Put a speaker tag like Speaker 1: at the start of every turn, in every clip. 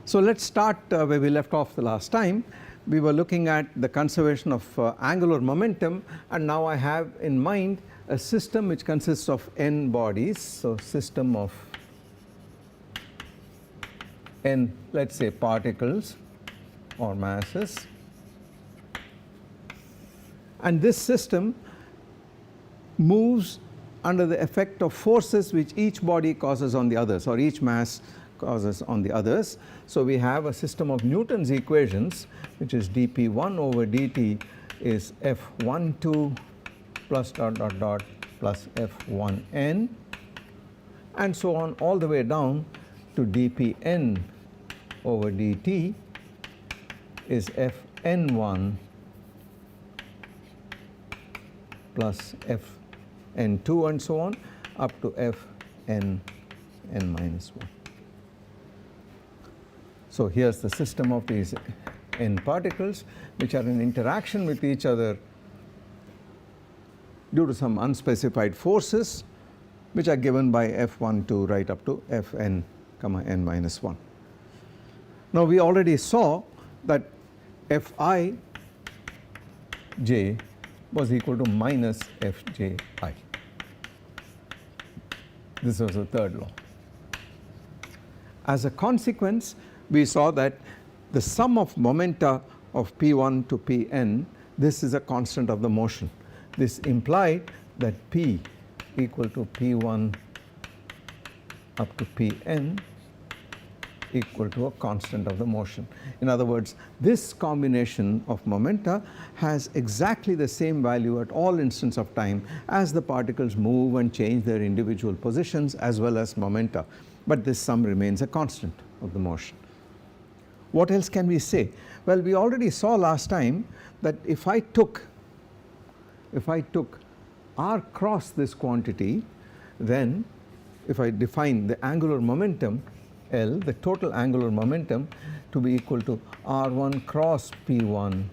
Speaker 1: So let's start where we left off the last time. We were looking at the conservation of angular momentum, and now I have in mind a system which consists of n bodies. So system of n, let's say, particles or masses, and this system moves under the effect of forces which each body causes on the others, or each mass causes on the others. So we have a system of Newton's equations, which is dp1 over dt is F12 plus dot dot dot plus F1n, and so on all the way down to dpn over dt is Fn1 plus Fn2 and so on up to Fn minus 1. So here's the system of these n particles which are in interaction with each other due to some unspecified forces which are given by F12 right up to Fn comma n minus 1. Now we already saw that Fij was equal to minus Fji. This was the third law. As a consequence, we saw that the sum of momenta of P1 to Pn, this is a constant of the motion. This implied that P equal to P1 up to Pn equal to a constant of the motion. In other words, this combination of momenta has exactly the same value at all instants of time as the particles move and change their individual positions as well as momenta, but this sum remains a constant of the motion. What else can we say? Well, we already saw last time that if I took r cross this quantity, then if I define the angular momentum L, the total angular momentum, to be equal to r1 cross p1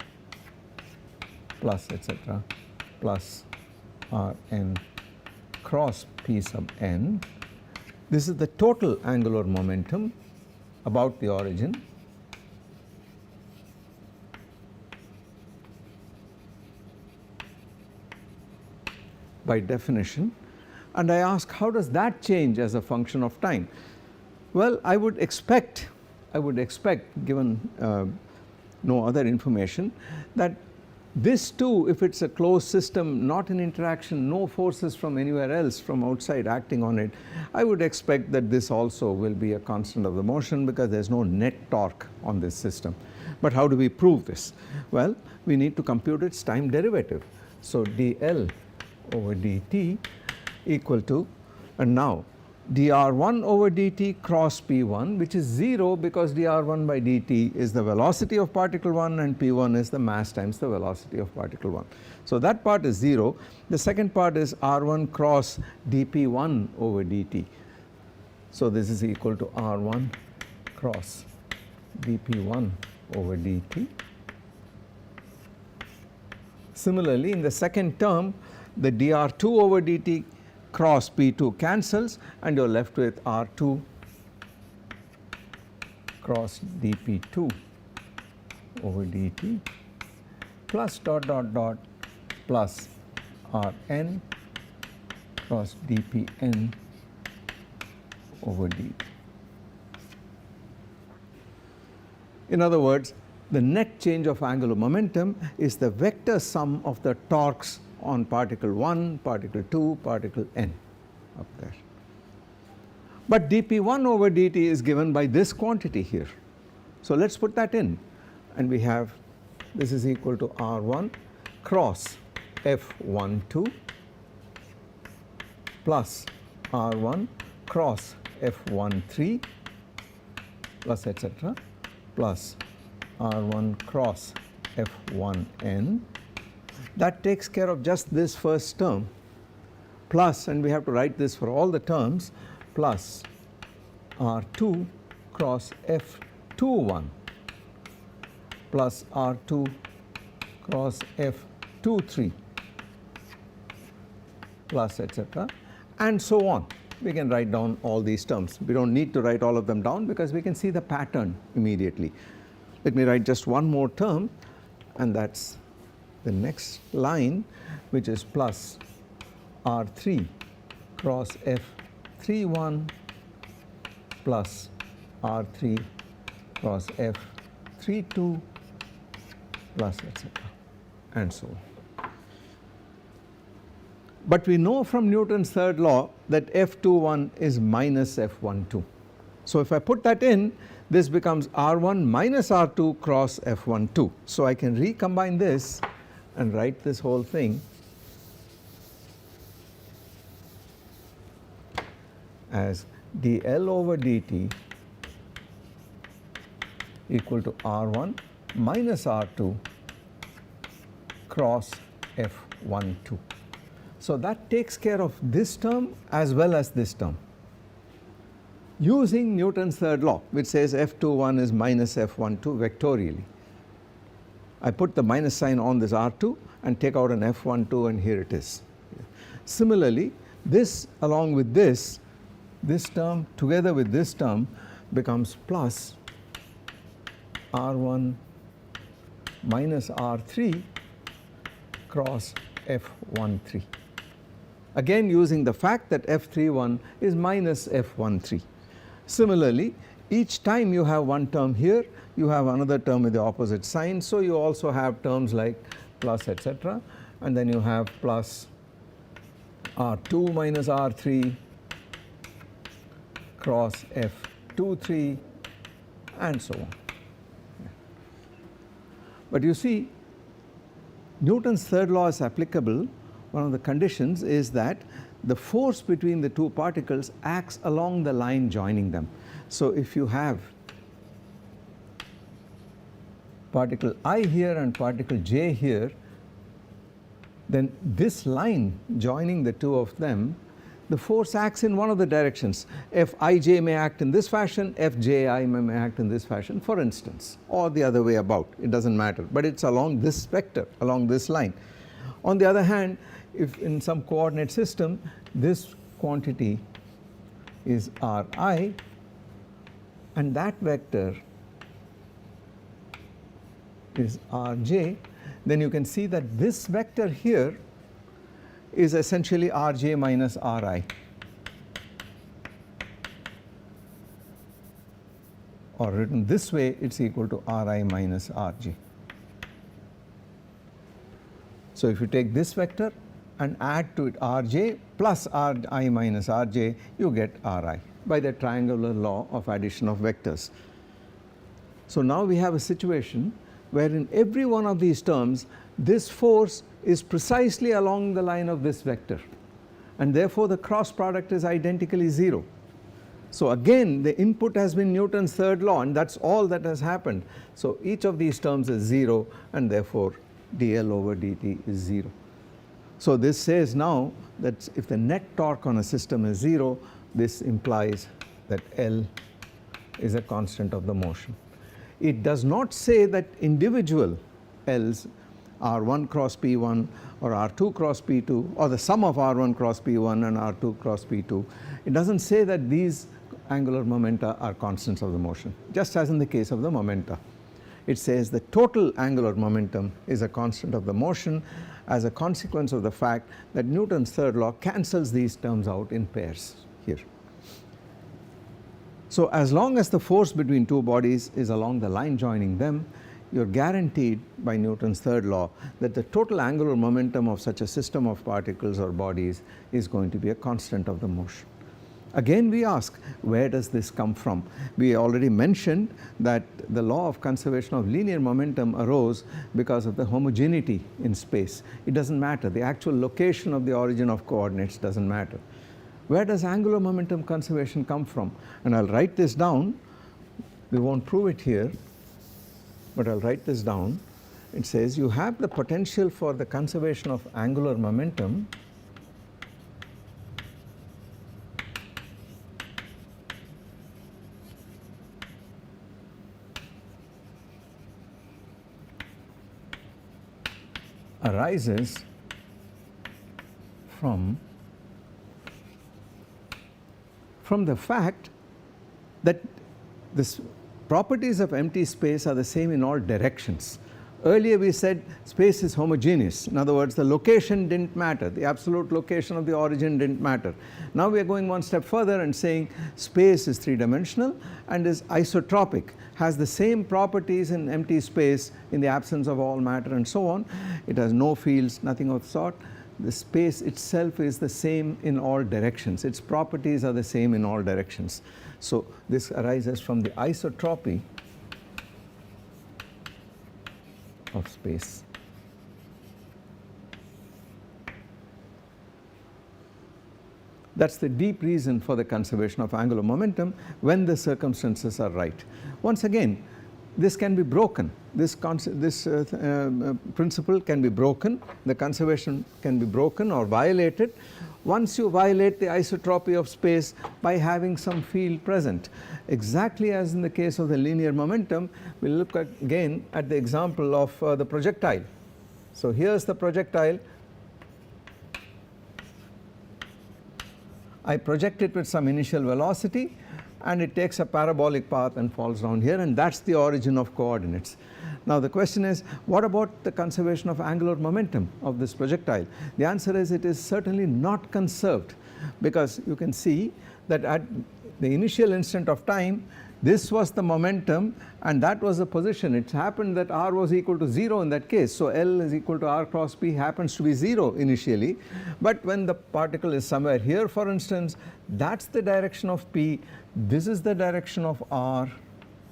Speaker 1: plus etc. plus rn cross p sub n. This is the total angular momentum about the origin. By definition, and I ask, how does that change as a function of time? Well, I would expect given no other information, that this too, if it's a closed system, not an interaction, no forces from anywhere else from outside acting on it, I would expect that this also will be a constant of the motion because there's no net torque on this system. But how do we prove this? Well, we need to compute its time derivative. So dl over dt equal to, and now dr1 over dt cross p1, which is 0 because dr1 by dt is the velocity of particle 1 and p1 is the mass times the velocity of particle 1. So that part is 0. The second part is r1 cross dp1 over dt. So this is equal to r1 cross dp1 over dt. Similarly, in the second term, the dr2 over dt cross p2 cancels and you are left with r2 cross dp2 over dt plus dot dot dot plus rn cross dpn over dt. In other words, the net change of angular momentum is the vector sum of the torques on particle 1, particle 2, particle n up there. But dp1 over dt is given by this quantity here. So let's put that in, and we have this is equal to r1 cross f12 plus r1 cross f13 plus etc. plus r1 cross f1n. That takes care of just this first term, plus, and we have to write this for all the terms, plus r2 cross f21 plus r2 cross f23 plus etc. and so on. we can write down all these terms. We don't need to write all of them down because we can see the pattern immediately. Let me write just one more term, and that's the next line, which is plus R3 cross F31 plus R3 cross F32 plus etc. and so on. But we know from Newton's third law that F21 is minus F12. So if I put that in, this becomes R1 minus R2 cross F12. So I can recombine this and write this whole thing as dl over dt equal to R1 minus R2 cross F12. So that takes care of this term as well as this term, using Newton's third law, which says F21 is minus F12 vectorially. I put the minus sign on this R2 and take out an F12, and here it is. Similarly, this along with this term together with this term becomes plus R1 minus R3 cross F13. Again, using the fact that F31 is minus F13. Similarly, each time you have one term here, you have another term with the opposite sign. So you also have terms like plus etc. And then you have plus R2 minus R3 cross F23 and so on. But you see, Newton's third law is applicable. One of the conditions is that the force between the two particles acts along the line joining them. So if you have particle I here and particle j here, then this line joining the two of them, the force acts in one of the directions. Fij may act in this fashion, Fji may act in this fashion, for instance, or the other way about, it does not matter, but it is along this vector, along this line. On the other hand, if in some coordinate system this quantity is Ri and that vector is Rj, then you can see that this vector here is essentially Rj minus Ri, or written this way, it is equal to Ri minus Rj. So if you take this vector and add to it Rj plus Ri minus Rj, you get Ri by the triangular law of addition of vectors. So now we have a situation where in every one of these terms this force is precisely along the line of this vector, and therefore the cross product is identically 0. So again the input has been Newton's third law, and that is all that has happened. So each of these terms is 0, and therefore dl over dt is 0. So this says now that if the net torque on a system is 0, this implies that L is a constant of the motion. It does not say that individual L's R1 cross P1 or R2 cross P2 or the sum of R1 cross P1 and R2 cross P2. It does not say that these angular momenta are constants of the motion, just as in the case of the momenta. It says the total angular momentum is a constant of the motion as a consequence of the fact that Newton's third law cancels these terms out in pairs here. So as long as the force between two bodies is along the line joining them, you are guaranteed by Newton's third law that the total angular momentum of such a system of particles or bodies is going to be a constant of the motion. Again we ask, where does this come from? We already mentioned that the law of conservation of linear momentum arose because of the homogeneity in space. It does not matter, the actual location of the origin of coordinates does not matter. Where does angular momentum conservation come from? And I will write this down. We will not prove it here, but I will write this down. It says you have the potential for the conservation of angular momentum arises from from the fact that the properties of empty space are the same in all directions. Earlier we said space is homogeneous. In other words, the location didn't matter. The absolute location of the origin didn't matter. Now we are going one step further and saying space is three-dimensional and is isotropic, has the same properties in empty space in the absence of all matter and so on. It has no fields, nothing of the sort. The space itself is the same in all directions. Its properties are the same in all directions. So this arises from the isotropy of space. That's the deep reason for the conservation of angular momentum when the circumstances are right. Once again, this can be broken. This principle can be broken. The conservation can be broken or violated once you violate the isotropy of space by having some field present. Exactly as in the case of the linear momentum, we will look again at the example of the projectile. So here's the projectile. I project it with some initial velocity and it takes a parabolic path and falls down here, and that's the origin of coordinates. Now the question is, what about the conservation of angular momentum of this projectile? The answer is it is certainly not conserved, because you can see that at the initial instant of time this was the momentum and that was the position. It happened that r was equal to 0 in that case, so L is equal to r cross p happens to be 0 initially, but when the particle is somewhere here, for instance, that's the direction of p, this is the direction of r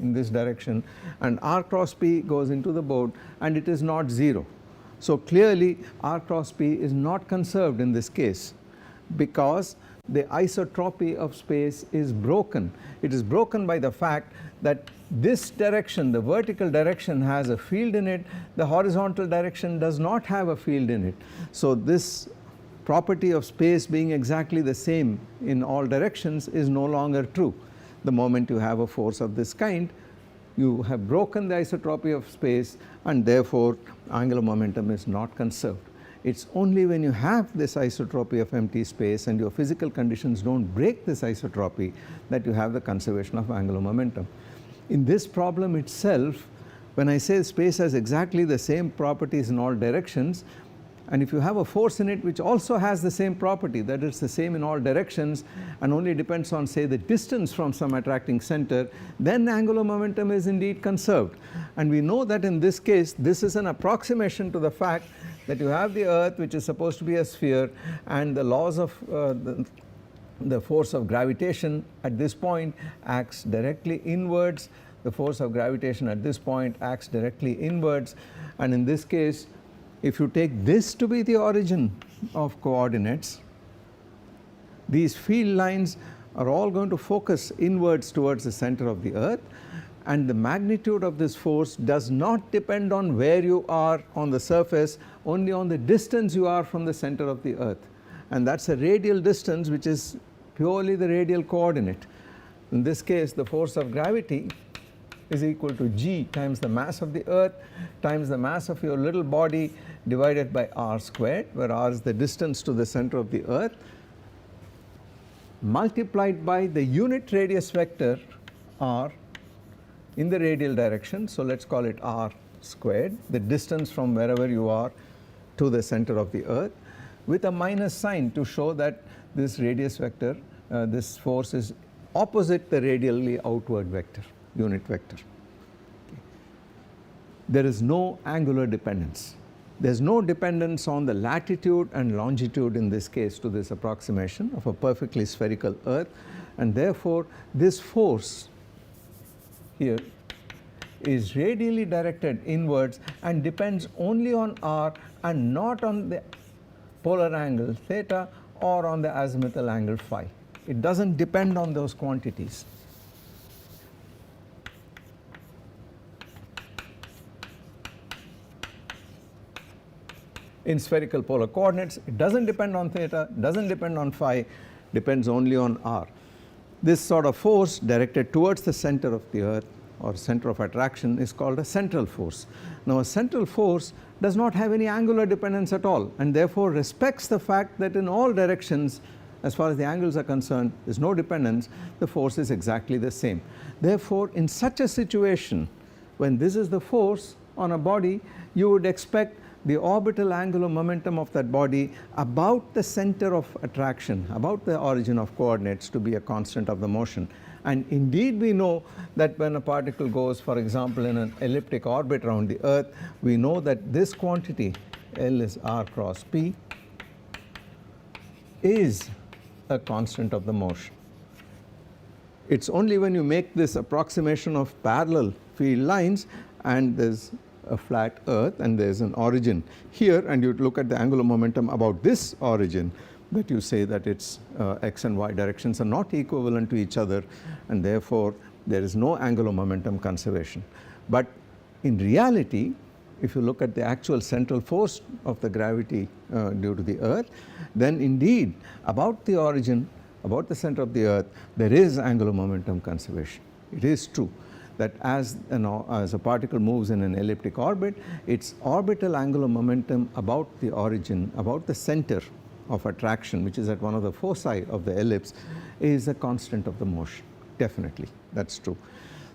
Speaker 1: in this direction, and r cross p goes into the board and it is not 0. So clearly r cross p is not conserved in this case, because the isotropy of space is broken. It is broken by the fact that this direction, the vertical direction, has a field in it, the horizontal direction does not have a field in it. So this property of space being exactly the same in all directions is no longer true. The moment you have a force of this kind, you have broken the isotropy of space, and therefore angular momentum is not conserved. It's only when you have this isotropy of empty space and your physical conditions don't break this isotropy that you have the conservation of angular momentum. In this problem itself, when I say space has exactly the same properties in all directions, and if you have a force in it which also has the same property, that it's the same in all directions and only depends on, say, the distance from some attracting center, then angular momentum is indeed conserved. And we know that in this case this is an approximation to the fact that you have the earth, which is supposed to be a sphere, and the laws of the force of gravitation at this point acts directly inwards. The force of gravitation at this point acts directly inwards, and in this case, if you take this to be the origin of coordinates, these field lines are all going to focus inwards towards the center of the earth, and the magnitude of this force does not depend on where you are on the surface, only on the distance you are from the center of the earth, and that's a radial distance which is purely the radial coordinate. In this case, the force of gravity is equal to g times the mass of the earth times the mass of your little body divided by r squared, where r is the distance to the center of the earth, multiplied by the unit radius vector r in the radial direction. So let's call it r squared, the distance from wherever you are to the center of the earth, with a minus sign to show that this radius vector, this force is opposite the radially outward vector, unit vector. There is no angular dependence. There is no dependence on the latitude and longitude in this case to this approximation of a perfectly spherical earth, and therefore this force here is radially directed inwards and depends only on r and not on the polar angle theta or on the azimuthal angle phi. It doesn't depend on those quantities. In spherical polar coordinates, it doesn't depend on theta, doesn't depend on phi, depends only on r. This sort of force directed towards the center of the earth or center of attraction is called a central force. Now a central force does not have any angular dependence at all, and therefore respects the fact that in all directions as far as the angles are concerned, there is no dependence, the force is exactly the same. Therefore, in such a situation, when this is the force on a body, you would expect the orbital angular momentum of that body about the center of attraction, about the origin of coordinates, to be a constant of the motion. And indeed we know that when a particle goes, for example, in an elliptic orbit around the Earth, we know that this quantity L is r cross p is a constant of the motion. It's only when you make this approximation of parallel field lines and there's a flat Earth and there's an origin here, and you look at the angular momentum about this origin, that you say that its x and y directions are not equivalent to each other, and therefore there is no angular momentum conservation. But in reality, if you look at the actual central force of the gravity due to the Earth, then indeed about the origin, about the center of the Earth, there is angular momentum conservation. It is true that as a particle moves in an elliptic orbit, its orbital angular momentum about the origin, about the center of attraction, which is at one of the foci of the ellipse, is a constant of the motion. Definitely, that's true.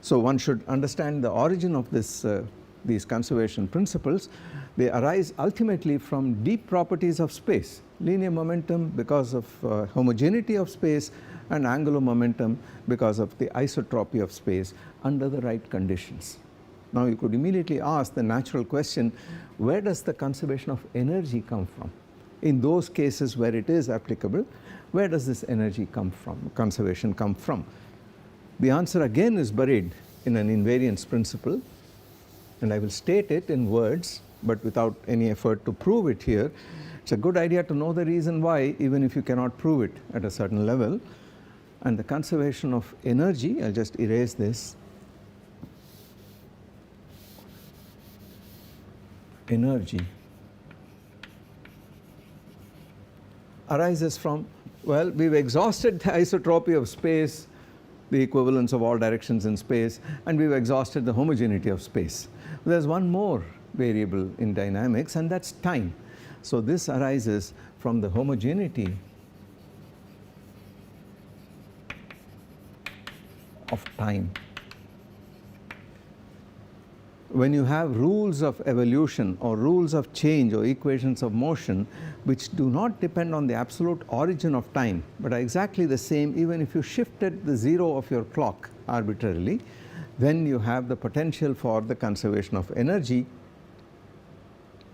Speaker 1: So one should understand the origin of these conservation principles. They arise ultimately from deep properties of space, linear momentum because of homogeneity of space, and angular momentum because of the isotropy of space under the right conditions. Now you could immediately ask the natural question, where does the conservation of energy come from? In those cases where it is applicable, where does this energy come from, conservation come from? The answer again is buried in an invariance principle, and I will state it in words but without any effort to prove it here. It's a good idea to know the reason why, even if you cannot prove it at a certain level. And the conservation of energy, I'll just erase this. Energy arises from, well, we've exhausted the isotropy of space, the equivalence of all directions in space, and we've exhausted the homogeneity of space. There's one more variable in dynamics, and that's time. So this arises from the homogeneity of time. When you have rules of evolution or rules of change or equations of motion which do not depend on the absolute origin of time but are exactly the same even if you shifted the zero of your clock arbitrarily, then you have the potential for the conservation of energy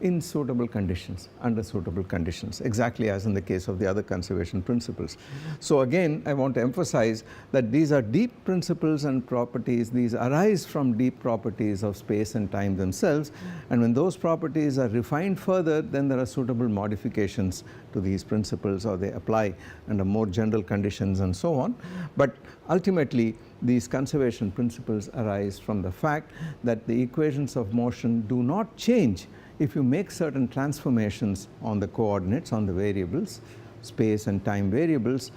Speaker 1: in suitable conditions, under suitable conditions, exactly as in the case of the other conservation principles. So again, I want to emphasize that these are deep principles and properties. These arise from deep properties of space and time themselves, and when those properties are refined further, then there are suitable modifications to these principles, or they apply under more general conditions and so on. But ultimately, these conservation principles arise from the fact that the equations of motion do not change if you make certain transformations on the coordinates, on the variables, space and time variables,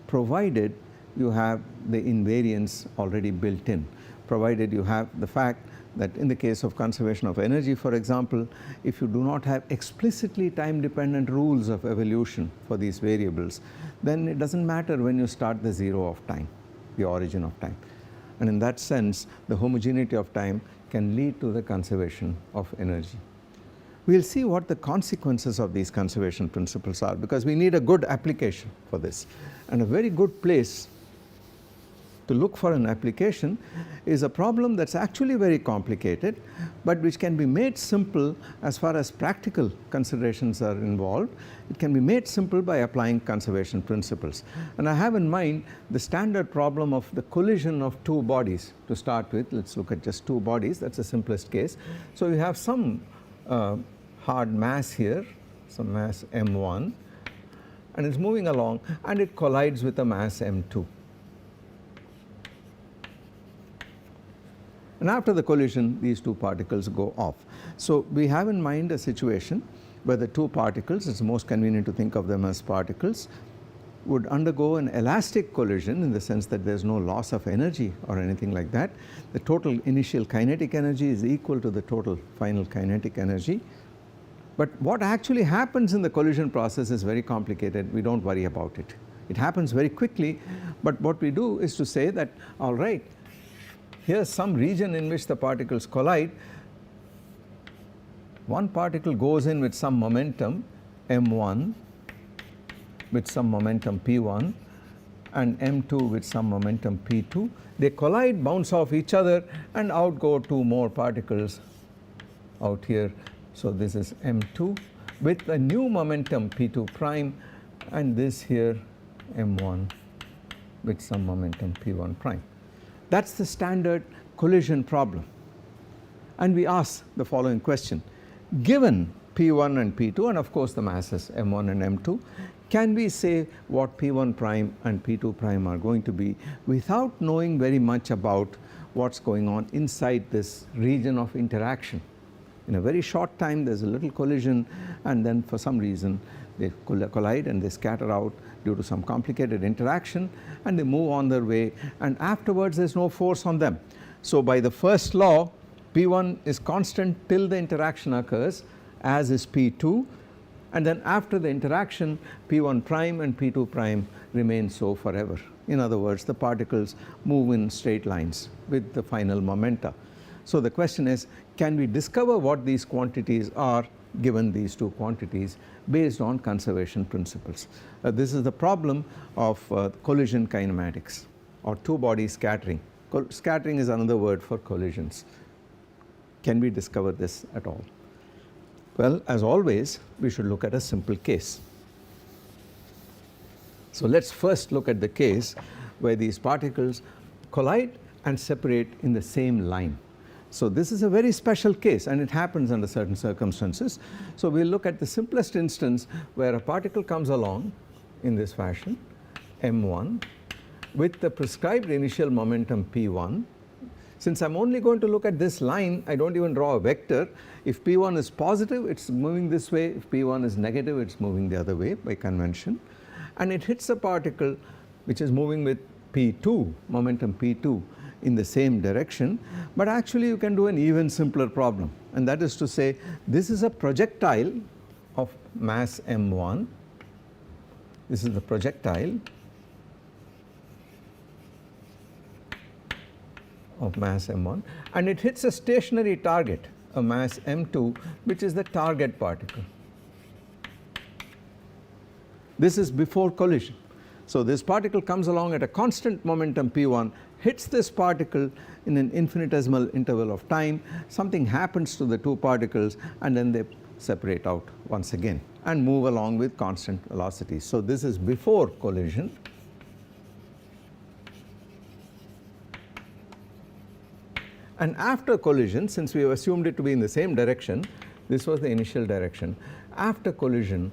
Speaker 1: provided you have the invariance already built in, provided you have the fact that in the case of conservation of energy, for example, if you do not have explicitly time-dependent rules of evolution for these variables, then it doesn't matter when you start the zero of time, the origin of time. And in that sense, the homogeneity of time can lead to the conservation of energy. We'll see what the consequences of these conservation principles are, because we need a good application for this. And a very good place to look for an application is a problem that's actually very complicated, but which can be made simple as far as practical considerations are involved. It can be made simple by applying conservation principles. And I have in mind the standard problem of the collision of two bodies. To start with, let's look at just two bodies. That's the simplest case. So we have some hard mass here, some mass m1, and it's moving along and it collides with a mass m2. And after the collision, these two particles go off. So we have in mind a situation where the two particles, it's most convenient to think of them as particles, would undergo an elastic collision in the sense that there's no loss of energy or anything like that. The total initial kinetic energy is equal to the total final kinetic energy. But what actually happens in the collision process is very complicated. We don't worry about it. It happens very quickly, but what we do is to say that, all right, here's some region in which the particles collide. One particle goes in with some momentum m1, with some momentum p1, and m2 with some momentum p2. They collide, bounce off each other, and out go two more particles out here. So this is m2 with a new momentum p2 prime, and this here m1 with some momentum p1 prime. That's the standard collision problem. And we ask the following question: given p1 and p2, and of course the masses m1 and m2, can we say what p1 prime and p2 prime are going to be without knowing very much about what's going on inside this region of interaction? In a very short time there's a little collision, and then for some reason they collide and they scatter out due to some complicated interaction, and they move on their way, and afterwards there's no force on them. So by the first law, p1 is constant till the interaction occurs, as is p2, and then after the interaction p1 prime and p2 prime remain so forever. In other words, the particles move in straight lines with the final momenta. So the question is, can we discover what these quantities are given these two quantities based on conservation principles? This is the problem of collision kinematics, or two-body scattering. Scattering is another word for collisions. Can we discover this at all? Well, as always, we should look at a simple case. So let's first look at the case where these particles collide and separate in the same line. So this is a very special case, and it happens under certain circumstances. So we'll look at the simplest instance where a particle comes along in this fashion, m1, with the prescribed initial momentum p1. Since I'm only going to look at this line, I don't even draw a vector. If p1 is positive, it's moving this way. If p1 is negative, it's moving the other way by convention. And it hits a particle which is moving with p2, momentum p2, in the same direction. But actually you can do an even simpler problem, and that is to say, this is a projectile of mass m1. This is the projectile of mass m1, and it hits a stationary target, a mass m2, which is the target particle. This is before collision. So this particle comes along at a constant momentum p1, hits this particle in an infinitesimal interval of time. Something happens to the two particles, and then they separate out once again and move along with constant velocity. So this is before collision. And after collision, since we have assumed it to be in the same direction, this was the initial direction. After collision,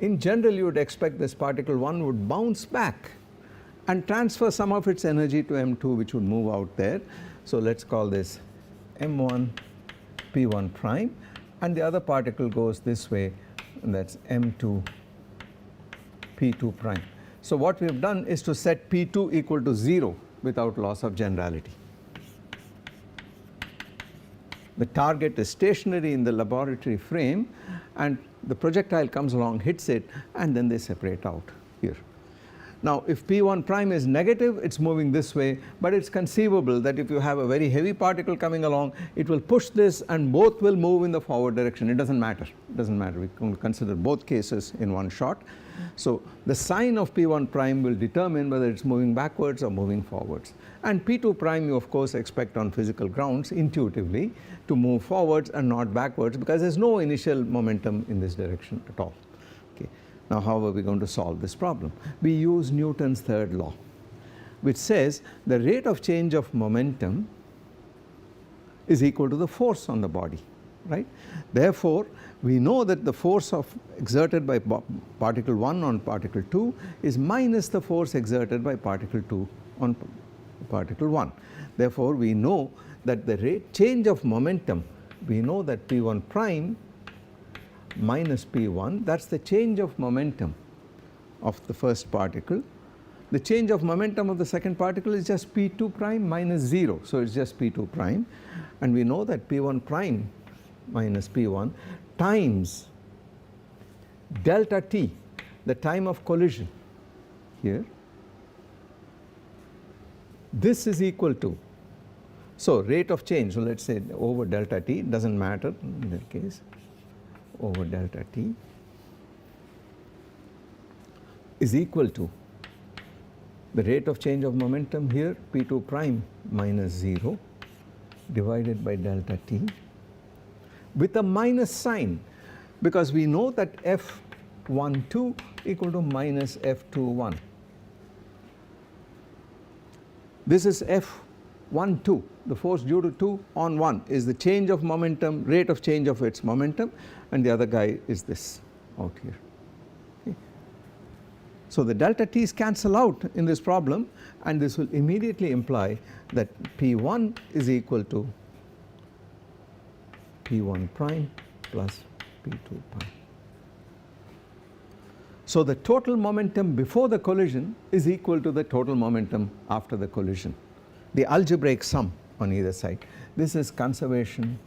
Speaker 1: in general you would expect this particle 1 would bounce back and transfer some of its energy to m2, which would move out there. So let's call this m1 p1 prime, and the other particle goes this way, and that's m2 p2 prime. So what we have done is to set p2 equal to 0 without loss of generality. The target is stationary in the laboratory frame, and the projectile comes along, hits it, and then they separate out here. Now if p1 prime is negative, it's moving this way, but it's conceivable that if you have a very heavy particle coming along, it will push this and both will move in the forward direction. It doesn't matter. It doesn't matter. We can consider both cases in one shot. So the sign of p1 prime will determine whether it's moving backwards or moving forwards. And p2 prime you of course expect on physical grounds intuitively to move forwards and not backwards, because there's no initial momentum in this direction at all. Okay. Now how are we going to solve this problem? We use Newton's third law, which says the rate of change of momentum is equal to the force on the body, right? Therefore, we know that the force exerted by particle 1 on particle 2 is minus the force exerted by particle 2 on particle 1. Therefore, we know that the change of momentum, we know that p1 prime minus p1, that's the change of momentum of the first particle. The change of momentum of the second particle is just p2 prime minus 0, so it's just p2 prime, and we know that p1 prime minus p1 times delta t, the time of collision here, this is equal to, so rate of change, so let us say over delta t, does not matter in that case, over delta t is equal to the rate of change of momentum here, p2 prime minus 0 divided by delta t with a minus sign, because we know that F12 equal to minus F21. This is F12, the force due to 2 on 1 is the change of momentum, rate of change of its momentum, and the other guy is this out here. Okay. So the delta t's cancel out in this problem, and this will immediately imply that P1 is equal to P1 prime plus P2 prime. So the total momentum before the collision is equal to the total momentum after the collision, the algebraic sum on either side. This is conservation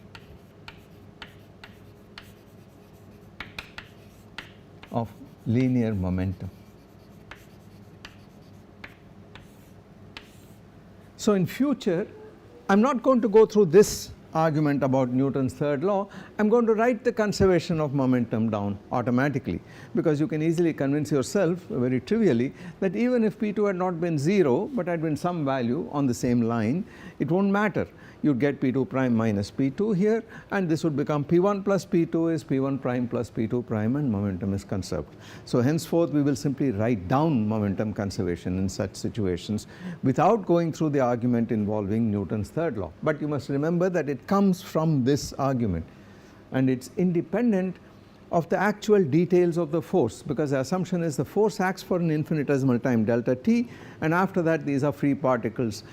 Speaker 1: of linear momentum. So in future, I am not going to go through this argument about Newton's third law. I am going to write the conservation of momentum down automatically, because you can easily convince yourself very trivially that even if P2 had not been 0 but had been some value on the same line, it won't matter. You would get P2 prime minus P2 here, and this would become P1 plus P2 is P1 prime plus P2 prime, and momentum is conserved. So henceforth we will simply write down momentum conservation in such situations without going through the argument involving Newton's third law. But you must remember that it comes from this argument, and it is independent of the actual details of the force, because the assumption is the force acts for an infinitesimal time delta t, and after that these are free particles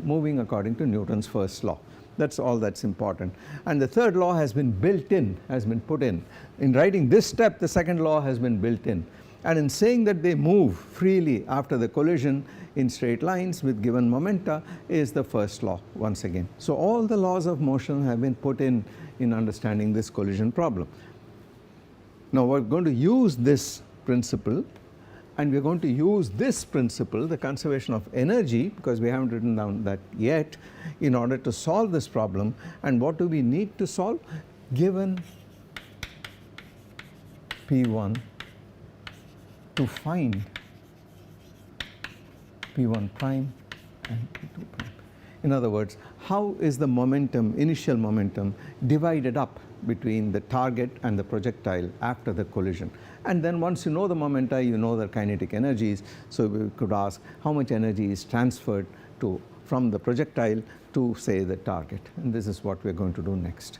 Speaker 1: moving according to Newton's first law. That is all that is important. And the third law has been built in, has been put in. In writing this step, the second law has been built in. And in saying that they move freely after the collision in straight lines with given momenta is the first law once again. So all the laws of motion have been put in understanding this collision problem. Now we are going to use this principle, and we are going to use this principle, the conservation of energy, because we haven't written down that yet, in order to solve this problem. And what do we need to solve? Given P1, to find P1 prime and P2 prime. In other words, how is the momentum, initial momentum, divided up between the target and the projectile after the collision? And then once you know the momenta, you know the kinetic energies. So we could ask how much energy is transferred from the projectile to, say, the target. And this is what we are going to do next.